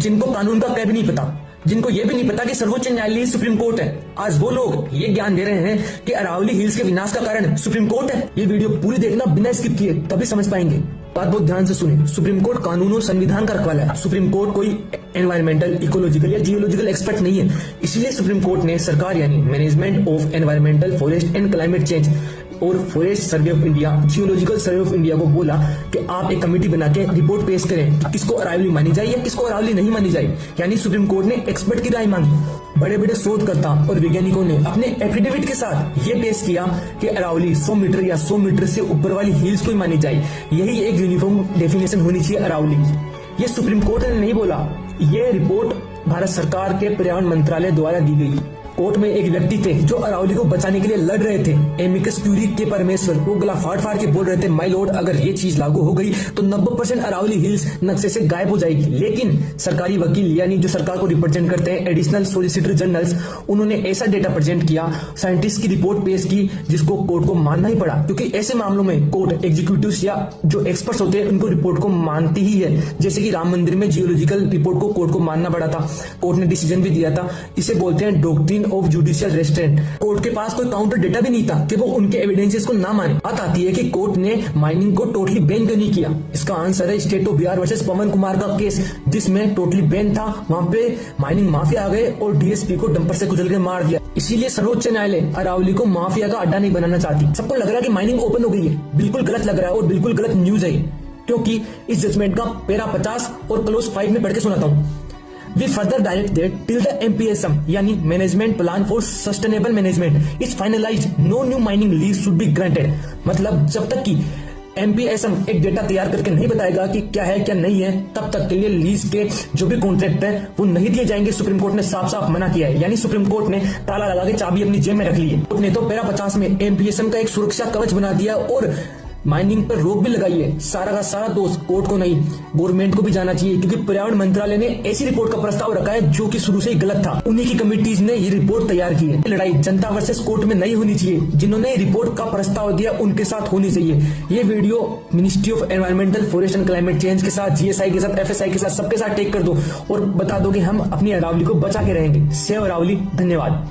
जिनको कानून का कै भी नहीं पता, जिनको ये भी नहीं पता कि सर्वोच्च न्यायालय सुप्रीम कोर्ट है, आज वो लोग ये ज्ञान दे रहे हैं कि अरावली हिल्स के विनाश का कारण सुप्रीम कोर्ट है। ये वीडियो पूरी देखना बिना स्किप किए, तभी समझ पाएंगे। बात बहुत ध्यान से सुने। सुप्रीम कोर्ट कानून और संविधान का रखवाला है। सुप्रीम कोर्ट कोई एनवायरमेंटल, इकोलॉजिकल या जियोलॉजिकल एक्सपर्ट नहीं है। इसलिए सुप्रीम कोर्ट ने सरकार यानी management of environmental, forest and climate change और forest survey of India, geological survey of India को बोला कि आप एक कमेटी बना के रिपोर्ट पेश करें कि किसको अरावली मानी जाए या किसको अरावली नहीं मानी जाए। यानी सुप्रीम कोर्ट ने एक्सपर्ट की राय मांगी। बड़े बड़े शोधकर्ता और वैज्ञानिकों ने अपने एफिडेविट के साथ ये पेश किया कि अरावली 100 मीटर या 100 मीटर से ऊपर वाली हिल्स को ही मानी जाए। यही एक यूनिफॉर्म डेफिनेशन होनी चाहिए अरावली की। ये सुप्रीम कोर्ट ने नहीं बोला, ये रिपोर्ट भारत सरकार के पर्यावरण मंत्रालय द्वारा दी गई। कोर्ट में एक व्यक्ति थे जो अरावली को बचाने के लिए लड़ रहे थे, एमिकस क्यूरी के परमेश्वर। वो गला फाड़ फाड़ के बोल रहे थे, माय लॉर्ड, अगर ये चीज लागू हो गई तो 90% अरावली हिल्स नक्शे से गायब हो जाएगी। लेकिन सरकारी वकील यानी जो सरकार को रिप्रेजेंट करते हैं, एडिशनल सोलिसिटर जनरल्स, उन्होंने ऐसा डेटा प्रेजेंट किया, साइंटिस्ट की रिपोर्ट पेश की, जिसको कोर्ट को मानना ही पड़ा। क्योंकि ऐसे मामलों में कोर्ट एग्जीक्यूटिव्स या जो एक्सपर्ट्स होते हैं उनको रिपोर्ट को मानती ही है। जैसे कि राम मंदिर में जियोलॉजिकल रिपोर्ट को कोर्ट को मानना पड़ा था। कोर्ट ने डिसीजन भी दिया था। इसे बोलते हैं doctrine of judicial restaurant. Court के पास कोई काउंटर डेटा भी नहीं था कि वो उनके एविडेंसेस को ना माने। बात आती है कि कोर्ट ने माइनिंग को टोटली बैन क्यों नहीं किया। इसका आंसर है स्टेट ऑफ बिहार वर्सेस पवन कुमार का केस, जिसमें टोटली बैन था। वहां पे माइनिंग माफिया आ गए और डीएसपी को डंपर से कुचल के मार दिया। इसीलिए सर्वोच्च न्यायालय अरावली को माफिया का अड्डा नहीं बनाना चाहती। सबको लग रहा है कि माइनिंग ओपन हो गई है, बिल्कुल गलत लग रहा है और बिल्कुल गलत न्यूज है। क्योंकि इस जजमेंट का पैरा 50 और क्लोज 5 में पढ़ के सुनाता हूँ। We further direct that till the MPSM यानी Management Plan for Sustainable Management is finalized, no new mining lease should be granted। मतलब जब तक कि MPSM एक डेटा तैयार करके नहीं बताएगा कि क्या है क्या नहीं है, तब तक के लिए लीज के जो भी कॉन्ट्रैक्ट है वो नहीं दिए जाएंगे। सुप्रीम कोर्ट ने साफ साफ मना किया है। यानी सुप्रीम कोर्ट ने ताला लगा के चाबी अपनी जेब में रख ली है। कोर्ट ने तो पैरा 50 में MPSM का एक सुरक्षा कवच बना दिया और माइनिंग पर रोक भी लगाई है। सारा का सारा दोष कोर्ट को नहीं, गवर्नमेंट को भी जाना चाहिए। क्योंकि पर्यावरण मंत्रालय ने ऐसी रिपोर्ट का प्रस्ताव रखा है जो कि शुरू से ही गलत था। उन्हीं की कमिटीज ने ये रिपोर्ट तैयार की है। लड़ाई जनता वर्सेस कोर्ट में नहीं होनी चाहिए। जिन्होंने रिपोर्ट का प्रस्ताव दिया उनके साथ होनी चाहिए। ये video ministry of environmental, forest and climate change के साथ, GSI के साथ, FSI के साथ, सबके साथ टेक कर दो और बता दो कि हम अपनी अरावली को बचा के रहेंगे। सेव अरावली। धन्यवाद।